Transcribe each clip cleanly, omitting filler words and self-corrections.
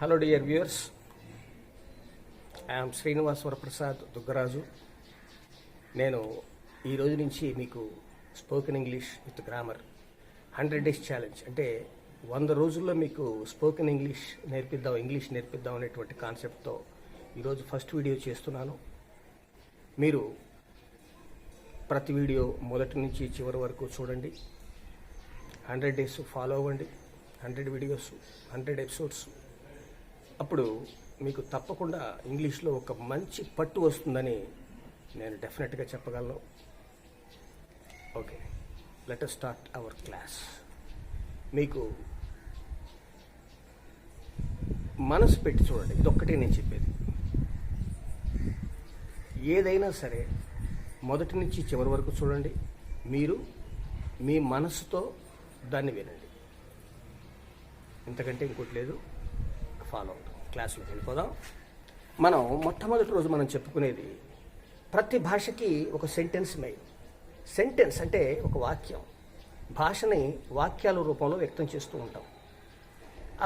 Hello dear viewers, I am Srinivas Varaprasad Duggaraju. నేను ఈ రోజు నుంచి మీకు spoken English with grammar 100 days challenge అంటే 100 రోజుల్లో మీకు స్పోకెన్ ఇంగ్లీష్ నేర్పిద్దాం అనేటువంటి కాన్సెప్ట్తో ఈరోజు ఫస్ట్ వీడియో చేస్తున్నాను. మీరు ప్రతి వీడియో మొదటి నుంచి చివరి వరకు చూడండి. 100 డేస్ ఫాలో అవ్వండి. 100 వీడియోస్, 100 ఎపిసోడ్స్. అప్పుడు మీకు తప్పకుండా ఇంగ్లీష్లో ఒక మంచి పట్టు వస్తుందని నేను డెఫినెట్గా చెప్పగలను. Okay, let us start our class. మీకు మనసు పెట్టి చూడండి, ఇదొక్కటే నేను చెప్పేది. ఏదైనా సరే మొదటి నుంచి చివరి వరకు చూడండి. మీరు మీ మనసుతో దాన్ని వినండి. ఇంతకంటే ఇంకోటి లేదు. ఫాలో అవుతాం. క్లాస్లోకి వెళ్ళిపోదాం. మనం మొట్టమొదటి రోజు మనం చెప్పుకునేది ప్రతి భాషకి ఒక సెంటెన్స్ మెయిన్. సెంటెన్స్ అంటే ఒక వాక్యం. భాషని వాక్యాల రూపంలో వ్యక్తం చేస్తూ ఉంటాం.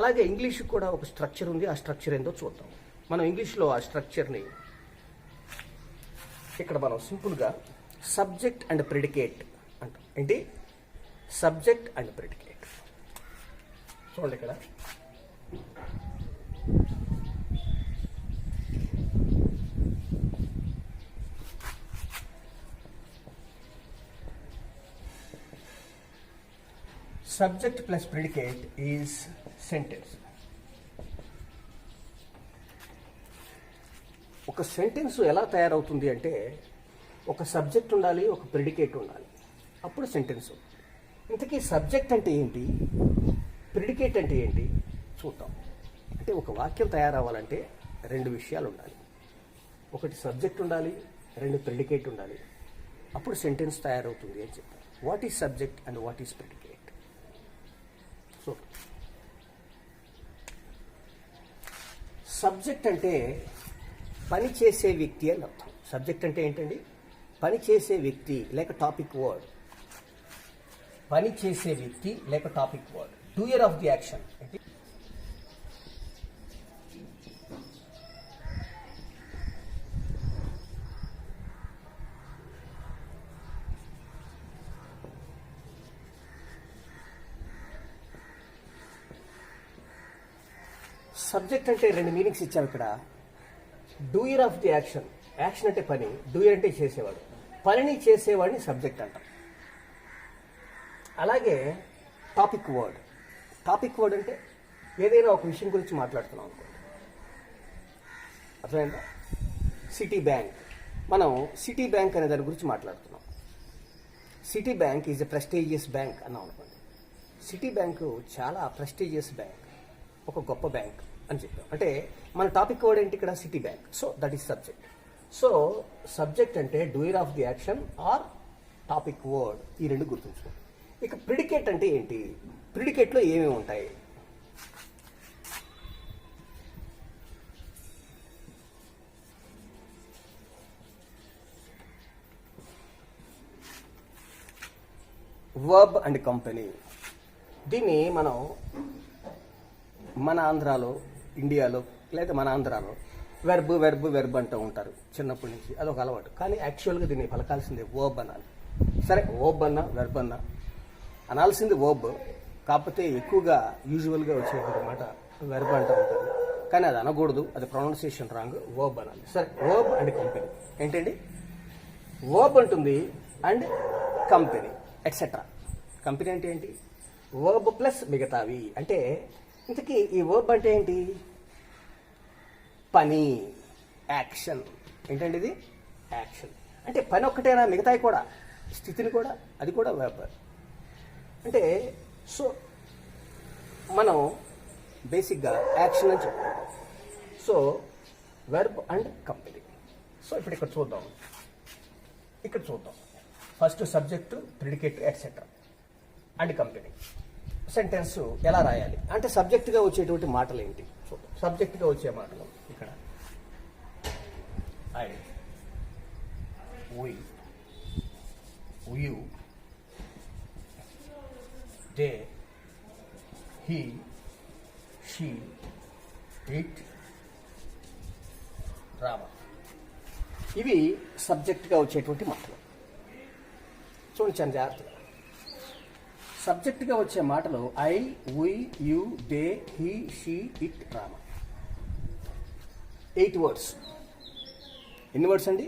అలాగే ఇంగ్లీష్కి కూడా ఒక స్ట్రక్చర్ ఉంది. ఆ స్ట్రక్చర్ ఏందో చూద్దాం. మనం ఇంగ్లీష్లో ఆ స్ట్రక్చర్ని ఇక్కడ మనం సింపుల్గా సబ్జెక్ట్ అండ్ ప్రెడికేట్ అంటాం. ఏంటి? Subject and predicate. చూడండి ఇక్కడ subject plus predicate is sentence. ఒక సెంటెన్స్ ఎలా తయారవుతుంది అంటే ఒక సబ్జెక్ట్ ఉండాలి, ఒక ప్రెడికేట్ ఉండాలి, అప్పుడు సెంటెన్స్. ఇంతకీ సబ్జెక్ట్ అంటే ఏంటి, ప్రెడికేట్ అంటే ఏంటి చూద్దాం. అంటే ఒక వాక్యం తయారవ్వాలంటే 2 విషయాలు ఉండాలి. ఒకటి సబ్జెక్ట్ ఉండాలి, 2 ప్రెడికేట్ ఉండాలి, అప్పుడు సెంటెన్స్ తయారవుతుంది అని చెప్తారు. What is subject and what is predicate? So subject అంటే పని చేసే వ్యక్తి అని అర్థం. సబ్జెక్ట్ అంటే ఏంటండి? పని చేసే వ్యక్తి లేక టాపిక్ వర్డ్. పని చేసే వ్యక్తి లేక topic word, doer of the action. Subject అంటే 2 మీనింగ్స్ ఇచ్చాము ఇక్కడ. Doer of the action. Action అంటే పని, డూయర్ అంటే చేసేవాడు. పనిని చేసేవాడిని సబ్జెక్ట్ అంటాం. అలాగే టాపిక్ వర్డ్. టాపిక్ వర్డ్ అంటే ఏదైనా ఒక విషయం గురించి మాట్లాడుతున్నాం అనుకోండి. అర్థమైందా? City bank. మనం సిటీ బ్యాంక్ అనే దాని గురించి మాట్లాడుతున్నాం. City bank is a prestigious bank అన్నాం అనుకోండి. సిటీ బ్యాంకు చాలా ప్రెస్టీజియస్ బ్యాంక్, ఒక గొప్ప బ్యాంక్ అని చెప్పాం. అంటే మన టాపిక్ వర్డ్ ఏంటి ఇక్కడ? City bank. So that is subject. So subject అంటే doer of the action or topic word. ఈ 2 గుర్తుంచుకోండి. ఇక ప్రిడికేట్ అంటే ఏంటి? ప్రిడికేట్లో ఏమేమి ఉంటాయి? Verb and company. దీన్ని మనం మన ఆంధ్రాలో, ఇండియాలో లేదా మన ఆంధ్రాలో వెర్బ్ అంటూ ఉంటారు చిన్నప్పటి నుంచి. అదొక అలవాటు. కానీ యాక్చువల్గా దీన్ని పలకాల్సిందే వర్బ్ అనాలి. సరే, వర్బ్ అన్నా వెర్బ్ అన్నా అనాల్సింది వర్బ్. కాకపోతే ఎక్కువగా యూజువల్గా వచ్చేటువంటి మాట వెర్బ్ అంటూ ఉంటుంది. కానీ అది అనకూడదు, అది ప్రొనౌన్సియేషన్ రాంగ్. వర్బ్ అనాలి. సరే, వర్బ్ అండ్ కంపెనీ ఏంటండి? వర్బ్ ఉంటుంది అండ్ కంపెనీ ఎట్సెట్రా. కంపెనీ అంటే ఏంటి? వర్బ్ ప్లస్ మిగతావి. అంటే ఇంతకీ ఈ వర్బ్ అంటే ఏంటి? పని, యాక్షన్. ఏంటండి ఇది? యాక్షన్. అంటే పని ఒక్కటేనా? మిగతాయి కూడా, స్థితిని కూడా, అది కూడా వర్బ్. అంటే సో మనం బేసిక్గా యాక్షన్ అని చెప్పుకుంటాం. So verb and company. So ఇప్పుడు ఇక్కడ చూద్దాం. First subject, predicate etcetera and company. Sentence ఎలా రాయాలి అంటే సబ్జెక్టుగా వచ్చేటువంటి మాటలు ఏంటి చూద్దాం. సబ్జెక్టుగా వచ్చే మాటలు ఇక్కడ I, we, you, they, he, she, it Rama. ఇవి సబ్జెక్ట్గా వచ్చేటువంటి మాటలు. చూడండి చాలా జాగ్రత్తగా. సబ్జెక్ట్గా వచ్చే మాటలు I, we, you, they, he, she, it, Rama. 8 words. ఎన్ని వర్డ్స్ అండి?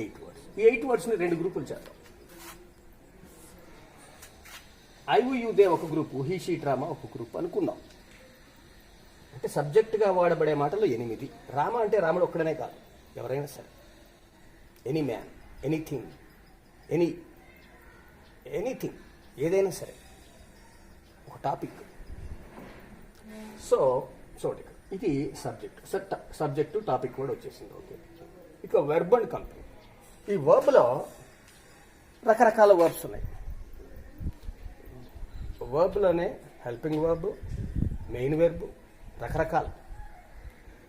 8 వర్డ్స్. ఈ 8 వర్డ్స్ని 2 గ్రూపులు చేద్దాం. ఐ, వి, యు, దే ఒక group, he, she, it, Rama ఒక గ్రూప్ అనుకుందాం. అంటే సబ్జెక్టుగా వాడబడే మాటలు 8. రామ అంటే రాముడు ఒక్కడనే కాదు, ఎవరైనా సరే. ఎనీ మ్యాన్, ఎనీథింగ్, ఎనీథింగ్, ఏదైనా సరే ఒక టాపిక్. సో చూడండి, ఇది సబ్జెక్టు టాపిక్ కూడా వచ్చేసింది. ఓకే, ఇక వెర్బ్ అండ్ కంపెనీ. ఈ వర్బ్లో రకరకాల వర్బ్స్ ఉన్నాయి. వర్బ్లోనే హెల్పింగ్ వర్బ్, మెయిన్ వెర్బ్, రకరకాలు.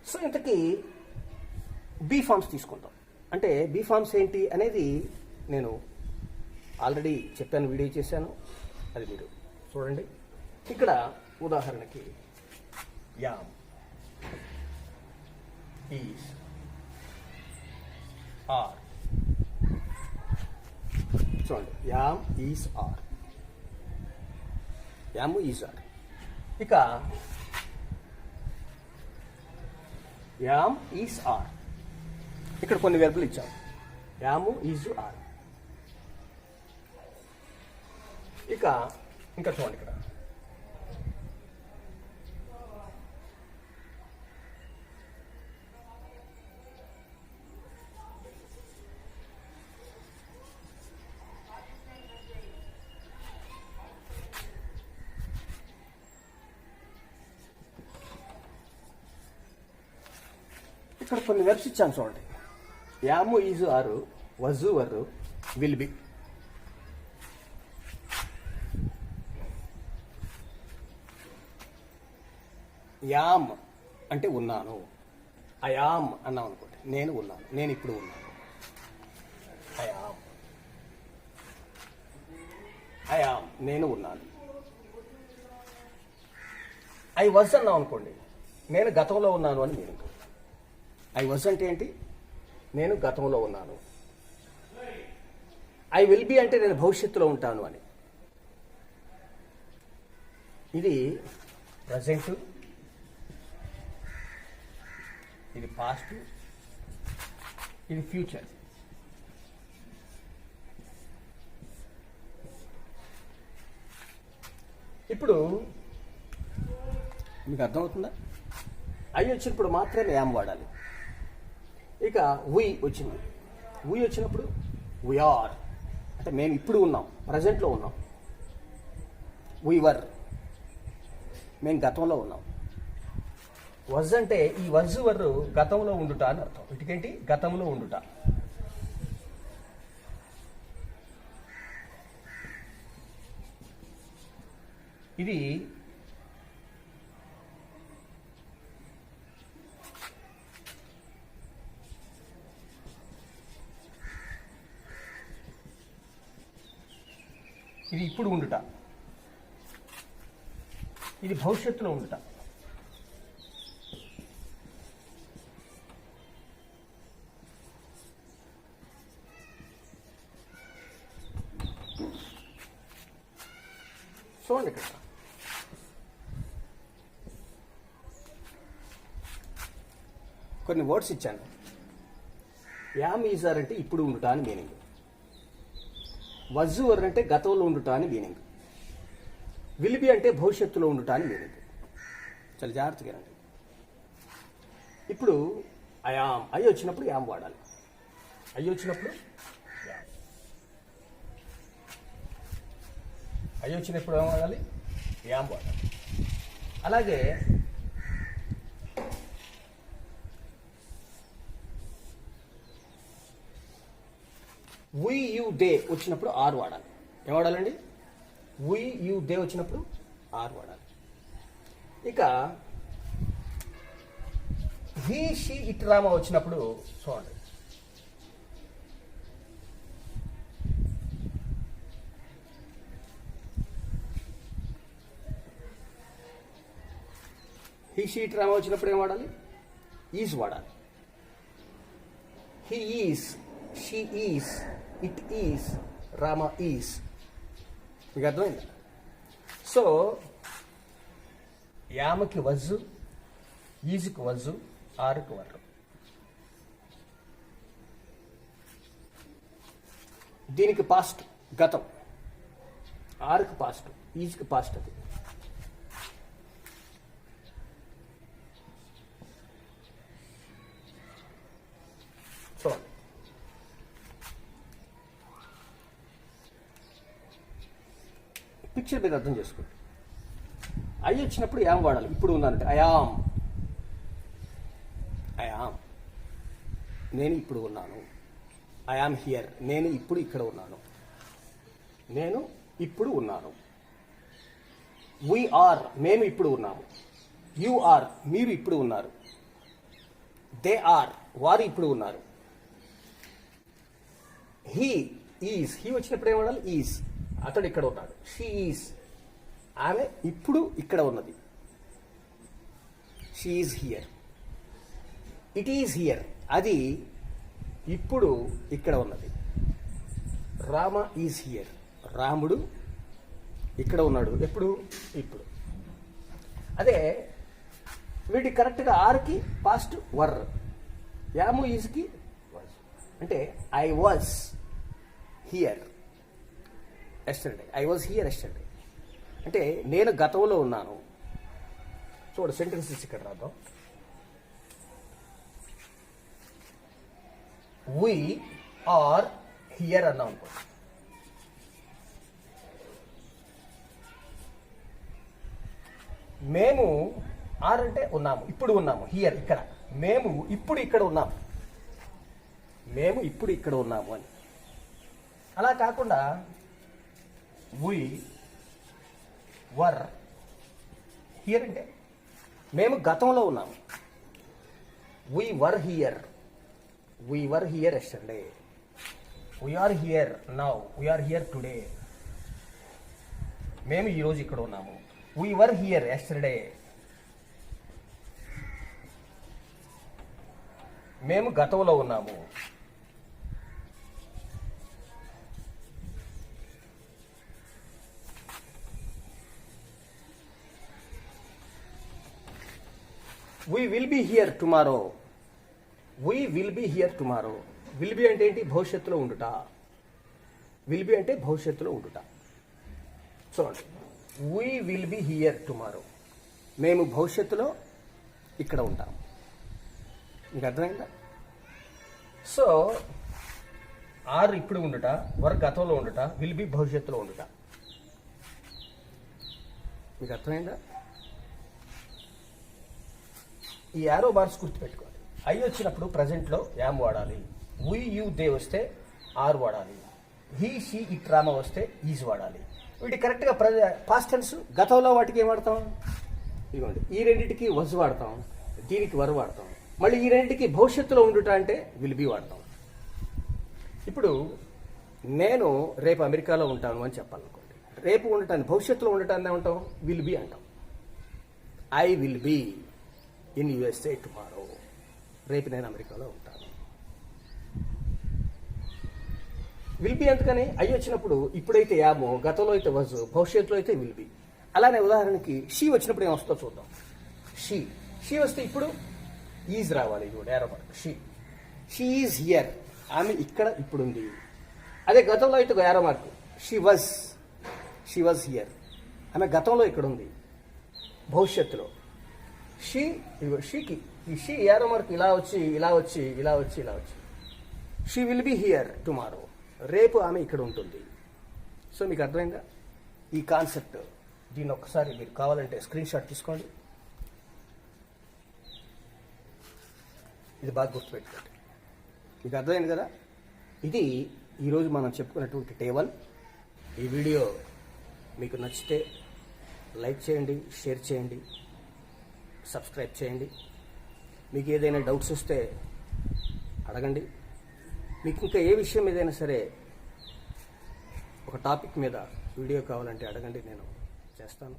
సో ఇంతకీ బీ ఫార్మ్స్ తీసుకుంటాం. అంటే బీ ఫార్మ్స్ ఏంటి అనేది నేను ఆల్రెడీ చెప్పాను, వీడియో చేశాను, అది మీరు చూడండి. ఇక్కడ ఉదాహరణకి యామ్, ఈజ్, ఆర్. చూడండి, am, is, are. Am, is, are. ఇక యామ్, ఈజ్, ఆర్. ఇక్కడ కొన్ని వెర్బులు ఇచ్చాము. Am, is, are. ఇంకా చూడండి, ఇక్కడ కొన్ని వెర్బ్స్ ఇచ్చాను చూడండి. యాము, ఈజు, ఆరు, వజు, వర్రు, విల్ బి. యామ్ అంటే ఉన్నాను. అయామ్ అన్నాం అనుకోండి, నేను ఉన్నాను, నేను ఇప్పుడు ఉన్నాను. అయామ్ నేను ఉన్నాను. ఐ వాజ్ అన్నాం అనుకోండి, నేను గతంలో ఉన్నాను అని మీనింగ్. ఐ వాజ్ అంటే ఏంటి? నేను గతంలో ఉన్నాను. ఐ విల్ బి అంటే నేను భవిష్యత్తులో ఉంటాను అని. ఇది ప్రజెంట్, ఇది పాస్ట్, ఇది ఫ్యూచర్. ఇప్పుడు మీకు అర్థమవుతుందా? ఐ వచ్చినప్పుడు మాత్రమే యామ్ వాడాలి. ఇక వి వచ్చింది. వి వచ్చినప్పుడు వీఆర్ అంటే మేము ఇప్పుడు ఉన్నాం, ప్రజెంట్లో ఉన్నాం. వీవర్ మేము గతంలో ఉన్నాం. వజ్ అంటే ఈ వజ్ వర్రు గతంలో ఉండుట అని అర్థం. ఇటుకేంటి? గతంలో ఉండుట. ఇది ఇది ఇప్పుడు ఉండుట, ఇది భవిష్యత్తులో ఉండుట. చూడండి, ఇక్కడ కొన్ని వర్డ్స్ ఇచ్చాను. యామ్ ఈజర్ అంటే ఇప్పుడు ఉండుట అని మీనింగ్. వజ్జువర్ అంటే గతంలో ఉండుట అని మీనింగ్. విల్ బి అంటే భవిష్యత్తులో ఉండుట అని మీనింగ్. చాలా జాగ్రత్తగా రండి. ఇప్పుడు అయామ్, ఐ వచ్చినప్పుడు యామ్ వాడాలి. ఐ వచ్చినప్పుడు ఐ వచ్చినప్పుడు ఏం వాడాలి? యామ్ వాడాలి. అలాగే వి యు దే వచ్చినప్పుడు ఆర్ వాడాలి. ఏం వాడాలండి? వి యు దే వచ్చినప్పుడు ఆర్ వాడాలి. ఇక హీ షీ ఇట్ రామ వచ్చినప్పుడు చూడండి, హీ షీ ఇట్ రామ వచ్చినప్పుడు ఏం వాడాలి? ఈజ్ వాడాలి. He is, she is, it is, Rama is. మీకు అర్థమైందా? సో యామకి వజ్జు, ఈజ్కి వజ్జు, ఆరుకి వర్రు. దీనికి పాస్ట్ గతం, ఆరుకి పాస్ట్, ఈజ్కి పాస్ట్. అది చూడండి. పిక్చర్ మీద అర్థం చేసుకోండి. ఐ వచ్చినప్పుడు యామ్ వాడాలి. ఇప్పుడు ఉన్నానంటే ఐయామ్, ఐయామ్, నేను ఇప్పుడు ఉన్నాను. ఐఆమ్ హియర్, నేను ఇప్పుడు ఇక్కడ ఉన్నాను. నేను ఇప్పుడు ఉన్నాను. వీ ఆర్, మేము ఇప్పుడు ఉన్నాము. యు ఆర్, మీరు ఇప్పుడు ఉన్నారు. దే ఆర్, వారు ఇప్పుడు ఉన్నారు. హీ ఈజ్, హీ వచ్చినప్పుడు ఏం వాడాలి? ఈజ్, అతడు ఇక్కడ ఉన్నాడు. షీ ఈజ్, ఆమె ఇప్పుడు ఇక్కడ ఉన్నది. She is here. It is here, అది ఇప్పుడు ఇక్కడ ఉన్నది. రామ ఈజ్ హియర్, రాముడు ఇక్కడ ఉన్నాడు. ఎప్పుడు? ఇప్పుడు. అదే వీటి కరెక్ట్గా ఆర్కి పాస్ట్ వర్, యాము ఈజ్కి వాజ్. అంటే I was here yesterday, I was here yesterday. అంటే నేను గతంలో ఉన్నాను. చూడు సెంటెన్సెస్ ఇక్కడ రాద్దాం. we are here అన్నాం. మేము ఆర్ అంటే ఉన్నాము, ఇప్పుడు ఉన్నాము. హియర్ ఇక్కడ, మేము ఇప్పుడు ఇక్కడ ఉన్నాము. మేము ఇప్పుడు ఇక్కడ ఉన్నాము అని. అలా కాకుండా we were హియర్ అంటే మేము గతంలో ఉన్నాము. we were here, we were here yesterday, we are here now, we are here today. మేము ఈరోజు ఇక్కడ ఉన్నాము. we were here yesterday, మేము గతంలో ఉన్నాము. we will be here tomorrow, we will be here tomorrow. Will be అంటే ఏంటి? భవిష్యత్తులో ఉండుట. విల్ బి అంటే భవిష్యత్తులో ఉండుట. చూడండి, we will be here tomorrow, మేము భవిష్యత్తులో ఇక్కడ ఉంటాం. మీకు అర్థమైందా? సో ఆర్ ఇప్పుడు ఉండుట, వర్ గతంలో ఉండుట, విల్ బి భవిష్యత్తులో ఉండుట. మీకు అర్థమైందా? ఈ యారో బార్స్ గుర్తుపెట్టుకోవాలి. ఐ వచ్చినప్పుడు ప్రజెంట్లో యామ్ వాడాలి. వి యూ దే వస్తే ఆర్ వాడాలి. హీ షీ ఇట్ రామ వస్తే ఈజ్ వాడాలి. వీటి కరెక్ట్గా పాస్ట్ టెన్స్ గతంలో వాటికి ఏం వాడతాం? ఇదిగోండి, ఈ రెండింటికి వజ్ వాడతాం, దీనికి వర్ వాడతాం. మళ్ళీ ఈ రెండింటికి భవిష్యత్తులో ఉండుట అంటే విల్ బి వాడతాం. ఇప్పుడు నేను రేపు అమెరికాలో ఉంటాను అని చెప్పాలనుకోండి. రేపు ఉండటాన్ని, భవిష్యత్తులో ఉండటాన్ని ఏమంటాం? విల్ బి అంటాం. I will be in USA tomorrow, రేపు నేను అమెరికాలో ఉంటాను. విల్ బి అందుకని ఐ వచ్చినప్పుడు ఇప్పుడైతే యామో, గతంలో అయితే వజ్, భవిష్యత్తులో అయితే విల్ బి. అలానే ఉదాహరణకి షీ వచ్చినప్పుడు ఏం వస్తుందో చూద్దాం. షీ వస్తే ఇప్పుడు ఈజ్ రావాలి. ఇది ఏరో మార్క్. షీ ఈజ్ హియర్, ఆమె ఇక్కడ ఇప్పుడు ఉంది. అదే గతంలో అయితే ఏరో మార్క్. షీ వాజ్ హియర్, ఆమె గతంలో ఇక్కడ ఉంది. భవిష్యత్తులో షీకి ఈ షీ ఏరో మార్క్ ఇలా వచ్చి ఇలా వచ్చి ఇలా వచ్చి ఇలా వచ్చి she will be here tomorrow, రేపు ఆమె ఇక్కడ ఉంటుంది. సో మీకు అర్థమైందా ఈ కాన్సెప్ట్? దీన్ని ఒక్కసారి మీరు కావాలంటే స్క్రీన్ షాట్ తీసుకోండి. ఇది బాగా గుర్తుపెట్టుకోండి. మీకు అర్థమైంది కదా? ఇది ఈరోజు మనం చెప్పుకున్నటువంటి టేబుల్. ఈ వీడియో మీకు నచ్చితే లైక్ చేయండి, షేర్ చేయండి, సబ్స్క్రైబ్ చేయండి. మీకు ఏదైనా డౌట్స్ వస్తే అడగండి. మీకు ఇంకా ఏ విషయం ఏదైనా సరే ఒక టాపిక్ మీద వీడియో కావాలంటే అడగండి, నేను చేస్తాను.